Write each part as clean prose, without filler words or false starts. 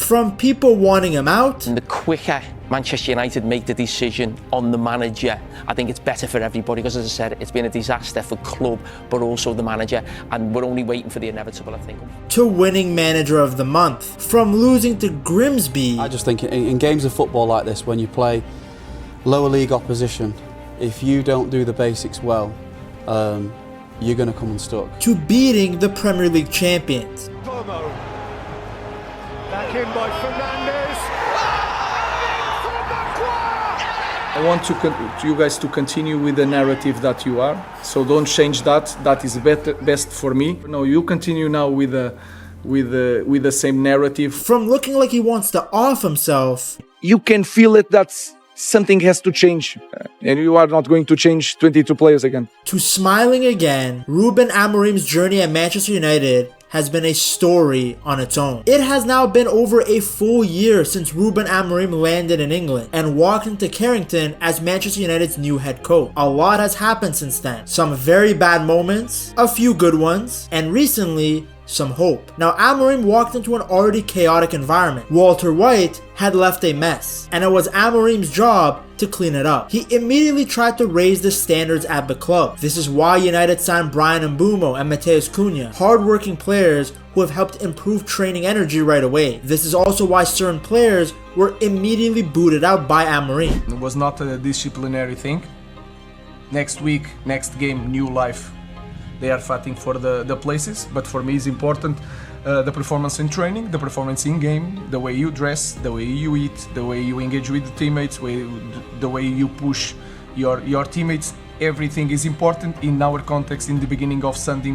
From people wanting him out, and the quicker Manchester United make the decision on the manager, I think it's better for everybody, because as I said, it's been a disaster for club but also the manager, and we're only waiting for the inevitable, I think. to winning manager of the month. From losing to Grimsby, I just think in games of football like this, when you play lower league opposition, if you don't do the basics well, you're going to come unstuck. to beating the Premier League champions. Back in by Fernandes. I want you guys to continue with the narrative that you are. So don't change that. That is best for me. No, you continue now with the same narrative. From looking like he wants to off himself, You can feel it that something has to change, and you are not going to change 22 players again. to smiling again, Ruben Amorim's journey at Manchester United has been a story on its own. It has now been over a full year since Ruben Amorim landed in England and walked into Carrington as Manchester United's new head coach. A lot has happened since then. Some very bad moments, a few good ones, and recently, some hope. Now, Amorim walked into an already chaotic environment. Walter White had left a mess, and it was Amorim's job to clean it up. He immediately tried to raise the standards at the club. This is why United signed Brian Mbeumo and Mateus Cunha, hard-working players who have helped improve training energy right away. This is also why certain players were immediately booted out by Amorim. It was not a disciplinary thing. Next week, next game, new life. They are fighting for the places, but for me it's important the performance in training, the performance in game, the way you dress, the way you eat, the way you engage with the teammates, the way you push your teammates. Everything is important in our context in the beginning of Sunday,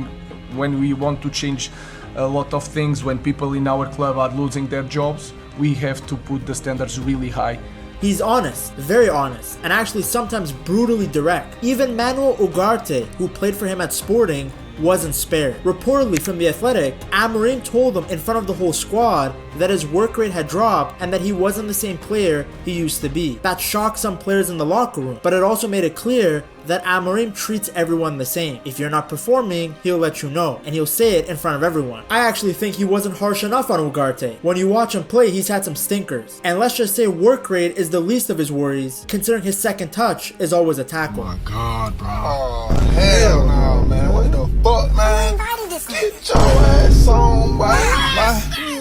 when we want to change a lot of things, when people in our club are losing their jobs. We have to put the standards really high. He's honest, very honest, and actually sometimes brutally direct. Even Manuel Ugarte, who played for him at Sporting, wasn't spared. Reportedly from The Athletic, Amorim told them in front of the whole squad that his work rate had dropped and that he wasn't the same player he used to be. That shocked some players in the locker room, but it also made it clear that Amorim treats everyone the same. If you're not performing, he'll let you know, and he'll say it in front of everyone. I actually think he wasn't harsh enough on Ugarte. When you watch him play, he's had some stinkers. And let's just say work rate is the least of his worries, considering his second touch is always a tackle. Oh my God, bro. Oh, hell no, man. What the fuck, man? Get your ass on, boy.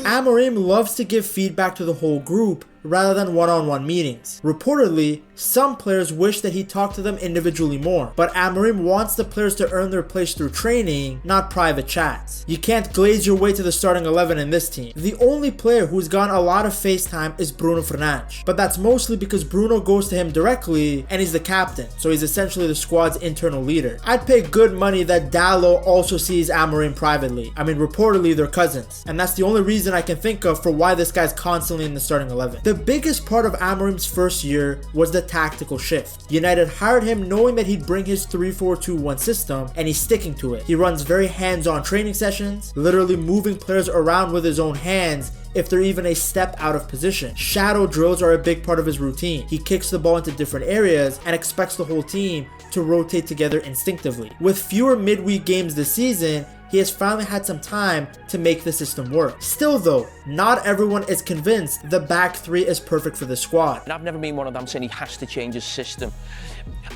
Amorim loves to give feedback to the whole group rather than one-on-one meetings. Reportedly, some players wish that he talked to them individually more, but Amorim wants the players to earn their place through training, not private chats. You can't glaze your way to the starting 11 in this team. The only player who's gotten a lot of face time is Bruno Fernandes, but that's mostly because Bruno goes to him directly and he's the captain, so he's essentially the squad's internal leader. I'd pay good money that Dalot also sees Amorim privately. I mean, reportedly they're cousins, and that's the only reason I can think of for why this guy's constantly in the starting 11. The biggest part of Amorim's first year was the tactical shift. United hired him knowing that he'd bring his 3-4-2-1 system, and he's sticking to it. He runs very hands-on training sessions, literally moving players around with his own hands if they're even a step out of position. Shadow drills are a big part of his routine. He kicks the ball into different areas and expects the whole team to rotate together instinctively. With fewer midweek games this season, he has finally had some time to make the system work. Still though, not everyone is convinced the back three is perfect for the squad. And I've never been one of them saying he has to change his system.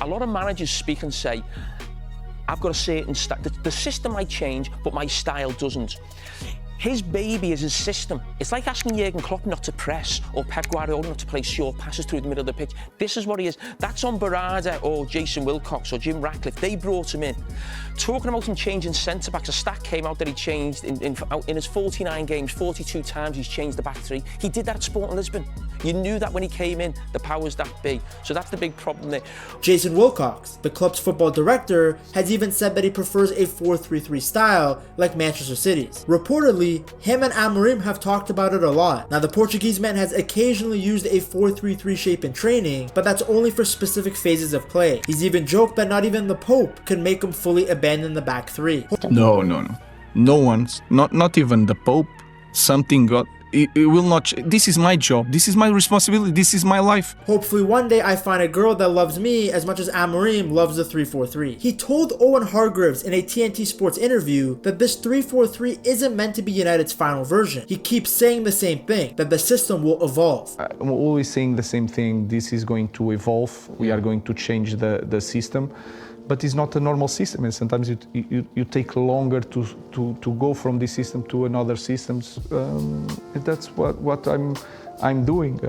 A lot of managers speak and say, I've got a certain the system might change, but my style doesn't. His baby is his system. It's like asking Jurgen Klopp not to press or Pep Guardiola not to play short passes through the middle of the pitch. This is what he is. That's on Barada or Jason Wilcox or Jim Ratcliffe. They brought him in. Talking about him changing centre-backs, a stat came out that he changed in his 49 games, 42 times he's changed the back three. He did that at Sporting Lisbon. You knew that when he came in, the powers that be. So that's the big problem there. Jason Wilcox, the club's football director, has even said that he prefers a 4-3-3 style like Manchester City's. Reportedly, him and Amorim have talked about it a lot. Now, the Portuguese man has occasionally used a 4-3-3 shape in training, but that's only for specific phases of play. He's even joked that not even the Pope can make him fully abandon the back three. No. No one's, not even the Pope. Something got it will not. This is my job. This is my responsibility. This is my life. Hopefully one day I find a girl that loves me as much as Amorim loves the 3-4-3. He told Owen Hargreaves in a TNT Sports interview that this 3-4-3 isn't meant to be United's final version. He keeps saying the same thing, that the system will evolve. I'm always saying the same thing. This is going to evolve. We are going to change the system. But it's not a normal system, and sometimes you take longer to go from this system to another systems. That's what I'm doing.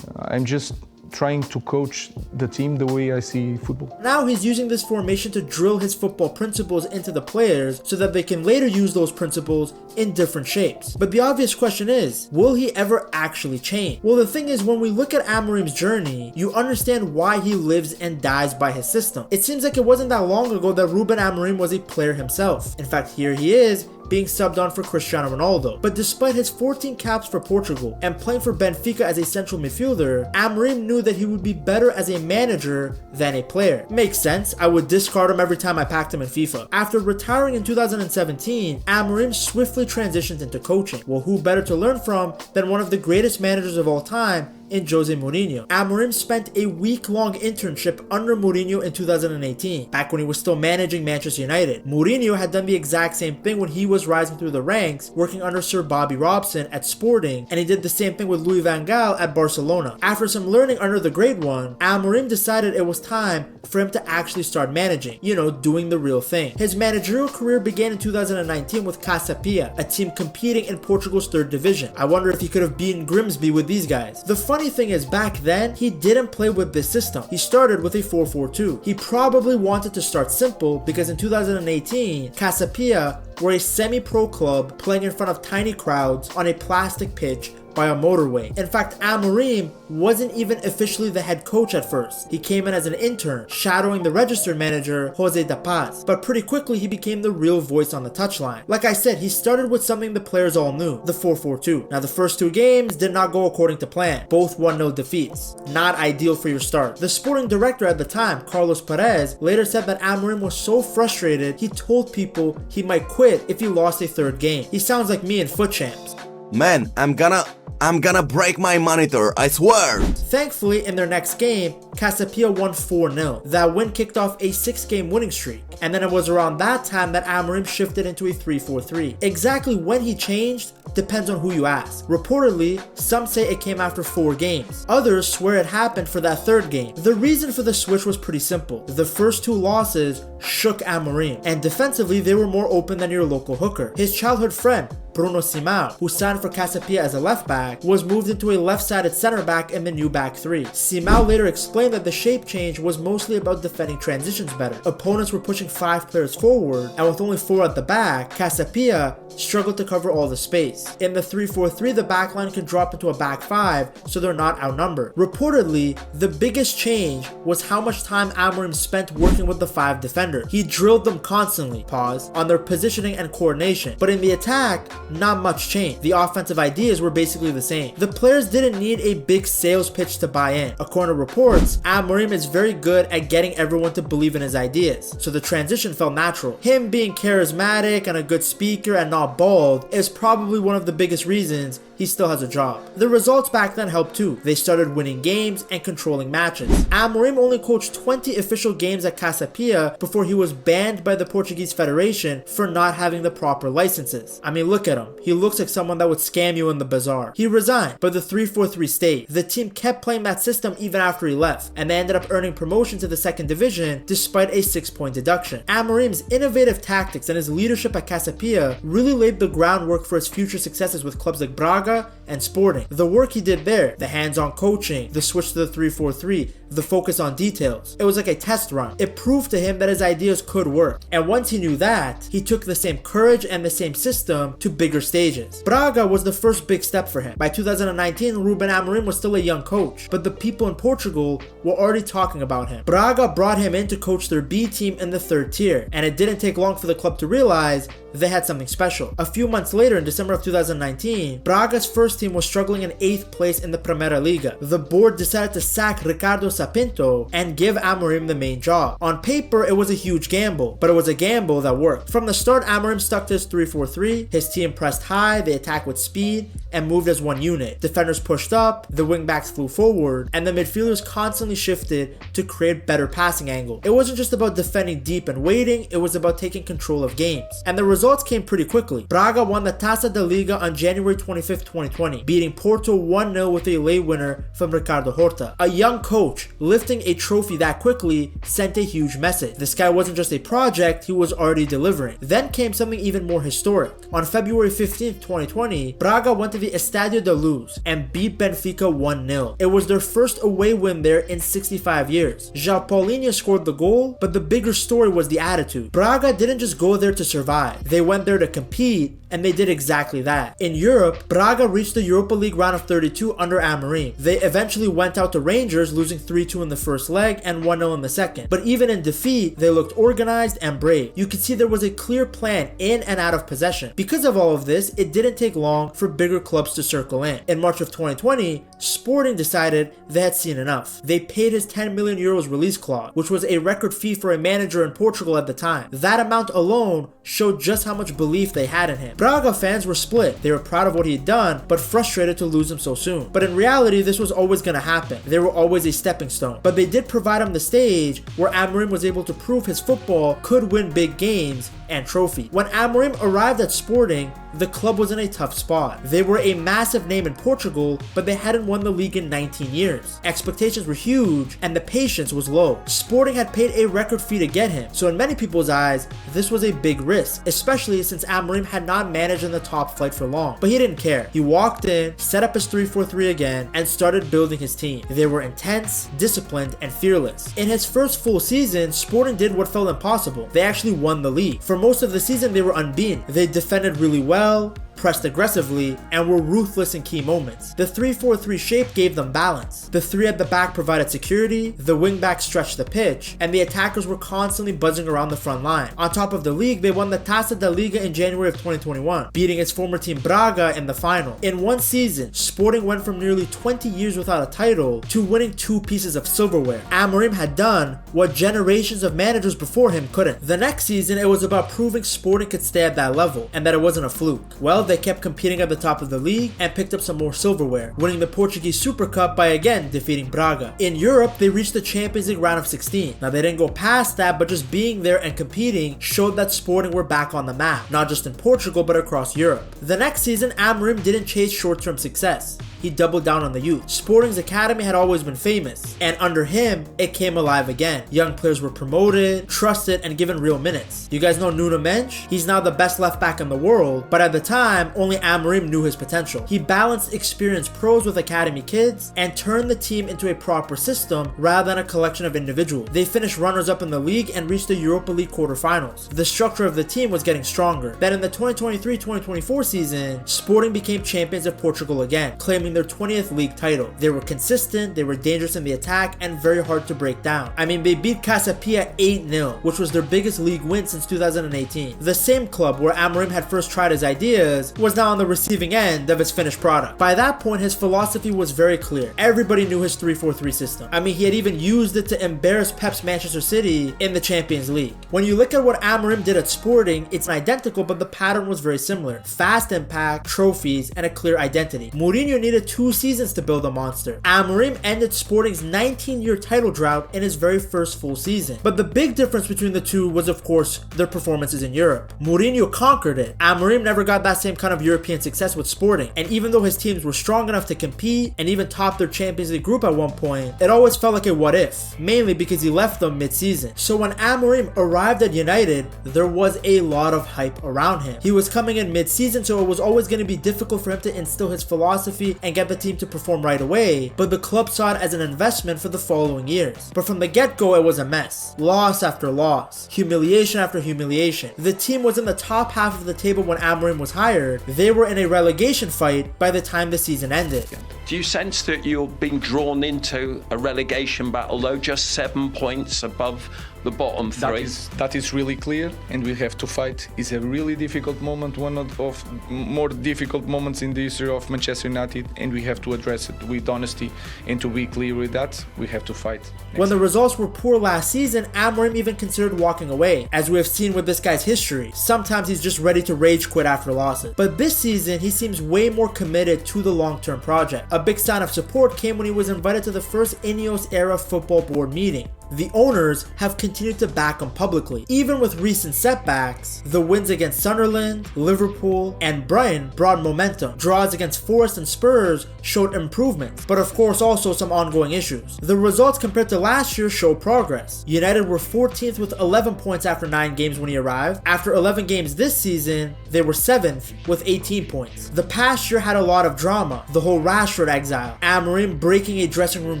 I'm just trying to coach the team the way I see football. Now he's using this formation to drill his football principles into the players so that they can later use those principles in different shapes. But the obvious question is, will he ever actually change? Well, the thing is, when we look at Amorim's journey, you understand why he lives and dies by his system. It seems like it wasn't that long ago that Ruben Amorim was a player himself. In fact, here he is, being subbed on for Cristiano Ronaldo. But despite his 14 caps for Portugal and playing for Benfica as a central midfielder, Amorim knew that he would be better as a manager than a player. Makes sense, I would discard him every time I packed him in FIFA. After retiring in 2017, Amorim swiftly transitioned into coaching. Well, who better to learn from than one of the greatest managers of all time, in Jose Mourinho. Amorim spent a week-long internship under Mourinho in 2018, back when he was still managing Manchester United. Mourinho had done the exact same thing when he was rising through the ranks, working under Sir Bobby Robson at Sporting, and he did the same thing with Louis van Gaal at Barcelona. After some learning under the Great One, Amorim decided it was time for him to actually start managing, doing the real thing. His managerial career began in 2019 with Casa Pia, a team competing in Portugal's 3rd division. I wonder if he could have beaten Grimsby with these guys. The funny thing is, back then, he didn't play with this system. He started with a 4-4-2. He probably wanted to start simple because in 2018, Casa Pia were a semi-pro club playing in front of tiny crowds on a plastic pitch by a motorway. In fact, Amorim wasn't even officially the head coach at first. He came in as an intern, shadowing the registered manager, Jose da Paz. But pretty quickly, he became the real voice on the touchline. Like I said, he started with something the players all knew, the 4-4-2. Now, the first 2 games did not go according to plan. Both 1-0 defeats. Not ideal for your start. The sporting director at the time, Carlos Perez, later said that Amorim was so frustrated, he told people he might quit if he lost a 3rd game. He sounds like me in Foot Champs. Man, I'm gonna break my monitor, I swear! Thankfully, in their next game, Casa Pia won 4-0. That win kicked off a 6-game winning streak. And then it was around that time that Amorim shifted into a 3-4-3. Exactly when he changed depends on who you ask. Reportedly, some say it came after 4 games. Others swear it happened for that 3rd game. The reason for the switch was pretty simple. The first 2 losses shook Amorim, and defensively they were more open than your local hooker. His childhood friend, Bruno Simão, who signed for Casa Pia as a left back, was moved into a left-sided center back in the new back 3. Simão later explained that the shape change was mostly about defending transitions better. Opponents were pushing 5 players forward, and with only 4 at the back, Casa Pia struggled to cover all the space. In the 3-4-3, the backline can drop into a back 5, so they're not outnumbered. Reportedly, the biggest change was how much time Amorim spent working with the 5 defenders. He drilled them constantly, on their positioning and coordination, but in the attack, not much changed. The offensive ideas were basically the same. The players didn't need a big sales pitch to buy in. According to reports, Amorim is very good at getting everyone to believe in his ideas, so the transition felt natural. Him being charismatic and a good speaker and not bald is probably one of the biggest reasons he still has a job. The results back then helped too. They started winning games and controlling matches. Amorim only coached 20 official games at Casa Pia before he was banned by the Portuguese Federation for not having the proper licenses. I mean, look at him. He looks like someone that would scam you in the bazaar. He resigned, but the 3-4-3 stayed. The team kept playing that system even after he left, and they ended up earning promotion to the 2nd division despite a 6-point deduction. Amorim's innovative tactics and his leadership at Casa Pia really laid the groundwork for his future successes with clubs like Braga and Sporting. The work he did there, the hands-on coaching, the switch to the 3-4-3, the focus on details, it was like a test run. It proved to him that his ideas could work. And once he knew that, he took the same courage and the same system to bigger stages. Braga was the first big step for him. By 2019, Ruben Amorim was still a young coach, but the people in Portugal were already talking about him. Braga brought him in to coach their B team in the 3rd tier, and it didn't take long for the club to realize they had something special. A few months later, in December of 2019, Braga Braga's first team was struggling in 8th place in the Primeira Liga. The board decided to sack Ricardo Sapinto and give Amorim the main job. On paper, it was a huge gamble, but it was a gamble that worked. From the start, Amorim stuck to his 3-4-3. His team pressed high, they attacked with speed, and moved as one unit. Defenders pushed up, the wingbacks flew forward, and the midfielders constantly shifted to create better passing angle. It wasn't just about defending deep and waiting, it was about taking control of games. And the results came pretty quickly. Braga won the Taça da Liga on January 25th, 2020, beating Porto 1-0 with a late winner from Ricardo Horta. A young coach lifting a trophy that quickly sent a huge message. This guy wasn't just a project, he was already delivering. Then came something even more historic. On February 15th, 2020, Braga went to the Estádio da Luz and beat Benfica 1-0. It was their first away win there in 65 years. João Paulinho scored the goal, but the bigger story was the attitude. Braga didn't just go there to survive. They went there to compete, and they did exactly that. In Europe, Braga reached the Europa League round of 32 under Amorim. They eventually went out to Rangers, losing 3-2 in the first leg and 1-0 in the second. But even in defeat, they looked organized and brave. You could see there was a clear plan in and out of possession. Because of all of this, it didn't take long for bigger clubs to circle in. In March of 2020, Sporting decided they had seen enough. They paid his 10 million euros release clause, which was a record fee for a manager in Portugal at the time. That amount alone showed just how much belief they had in him. Braga fans were split. They were proud of what he had done, but frustrated to lose him so soon. But in reality, this was always going to happen. They were always a stepping stone. But they did provide him the stage where Amorim was able to prove his football could win big games and trophy. When Amorim arrived at Sporting, the club was in a tough spot. They were a massive name in Portugal, but they hadn't won the league in 19 years. Expectations were huge, and the patience was low. Sporting had paid a record fee to get him, so in many people's eyes, this was a big risk, especially since Amorim had not managed in the top flight for long. But he didn't care. He walked in, set up his 3-4-3 again, and started building his team. They were intense, disciplined, and fearless. In his first full season, Sporting did what felt impossible. They actually won the league. For most of the season, they were unbeaten. They defended really well, pressed aggressively, and were ruthless in key moments. The 3-4-3 shape gave them balance. The three at the back provided security, the wingbacks stretched the pitch, and the attackers were constantly buzzing around the front line. On top of the league, they won the Taça da Liga in January of 2021, beating its former team Braga in the final. In one season, Sporting went from nearly 20 years without a title to winning 2 pieces of silverware. Amorim had done what generations of managers before him couldn't. The next season, it was about proving Sporting could stay at that level, and that it wasn't a fluke. Well, they kept competing at the top of the league and picked up some more silverware, winning the Portuguese Super Cup by again defeating Braga. In Europe, they reached the Champions League round of 16. Now, they didn't go past that, but just being there and competing showed that Sporting were back on the map, not just in Portugal, but across Europe. The next season, Amorim didn't chase short-term success. He doubled down on the youth. Sporting's academy had always been famous, and under him, it came alive again. Young players were promoted, trusted, and given real minutes. You guys know Nuno Mendes? He's now the best left back in the world, but at the time, only Amorim knew his potential. He balanced experienced pros with academy kids and turned the team into a proper system rather than a collection of individuals. They finished runners-up in the league and reached the Europa League quarterfinals. The structure of the team was getting stronger. Then in the 2023-2024 season, Sporting became champions of Portugal again, claiming their 20th league title. They were consistent, they were dangerous in the attack, and very hard to break down. I mean, they beat Casa Pia 8-0, which was their biggest league win since 2018. The same club where Amorim had first tried his ideas was now on the receiving end of his finished product. By that point, his philosophy was very clear. Everybody knew his 3-4-3 system. I mean, he had even used it to embarrass Pep's Manchester City in the Champions League. When you look at what Amorim did at Sporting, it's identical, but the pattern was very similar. Fast impact, trophies, and a clear identity. Mourinho needed 2 seasons to build a monster. Amorim ended Sporting's 19-year title drought in his very first full season. But the big difference between the two was, of course, their performances in Europe. Mourinho conquered it. Amorim never got that same kind of European success with Sporting, and even though his teams were strong enough to compete and even top their Champions League group at one point, it always felt like a what if, mainly because he left them mid-season. So when Amorim arrived at United, there was a lot of hype around him. He was coming in mid-season, so it was always going to be difficult for him to instill his philosophy and get the team to perform right away, but the club saw it as an investment for the following years. But from the get-go, it was a mess. Loss after loss, humiliation after humiliation. The team was in the top half of the table when Amorim was hired. They were in a relegation fight by the time the season ended. Do you sense that you're being drawn into a relegation battle, though, just 7 points above the bottom three. That is really clear, and we have to fight. It's a really difficult moment, one of more difficult moments in the history of Manchester United, and we have to address it with honesty and to be clear with that. We have to fight. When the results were poor last season, Amorim even considered walking away. As we have seen with this guy's history, sometimes he's just ready to rage quit after losses. But this season, he seems way more committed to the long-term project. A big sign of support came when he was invited to the first Ineos-era football board meeting. The owners have continued to back him publicly. Even with recent setbacks, the wins against Sunderland, Liverpool, and Brighton brought momentum. Draws against Forest and Spurs showed improvements, but of course also some ongoing issues. The results compared to last year show progress. United were 14th with 11 points after 9 games when he arrived. After 11 games this season, they were 7th with 18 points. The past year had a lot of drama. The whole Rashford exile, Amorim breaking a dressing room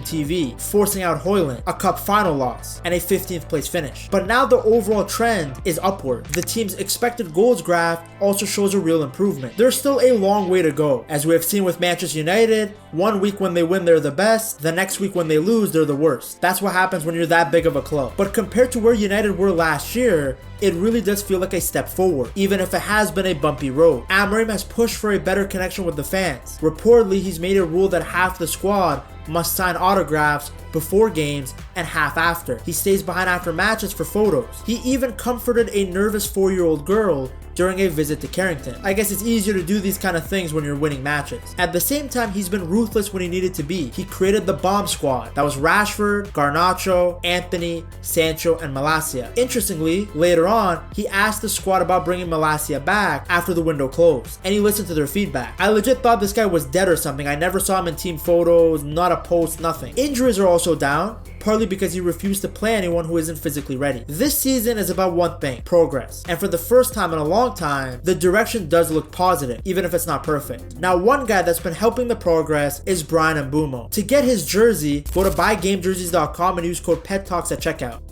TV, forcing out Højlund, a cup final loss, and a 15th place finish. But now the overall trend is upward. The team's expected goals graph also shows a real improvement. There's still a long way to go. As we have seen with Manchester United, one week when they win they're the best, the next week when they lose they're the worst. That's what happens when you're that big of a club. But compared to where United were last year, it really does feel like a step forward, even if it has been a bumpy road. Amorim has pushed for a better connection with the fans. Reportedly, he's made a rule that half the squad must sign autographs before games and half after. He stays behind after matches for photos. He even comforted a nervous 4-year-old girl during a visit to Carrington. I guess it's easier to do these kind of things when you're winning matches. At the same time, he's been ruthless when he needed to be. He created the bomb squad. That was Rashford, Garnacho, Anthony, Sancho, and Malacia. Interestingly, later on, he asked the squad about bringing Malacia back after the window closed, and he listened to their feedback. I legit thought this guy was dead or something. I never saw him in team photos, not a post, nothing. Injuries are also down, partly because he refused to play anyone who isn't physically ready. This season is about one thing: progress. And for the first time in a long time, the direction does look positive, even if it's not perfect. Now, one guy that's been helping the progress is Bryan Mbeumo. To get his jersey, go to buygamejerseys.com and use code PETTALKS at checkout.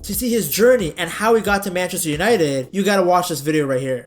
To see his journey and how he got to Manchester United, you gotta watch this video right here.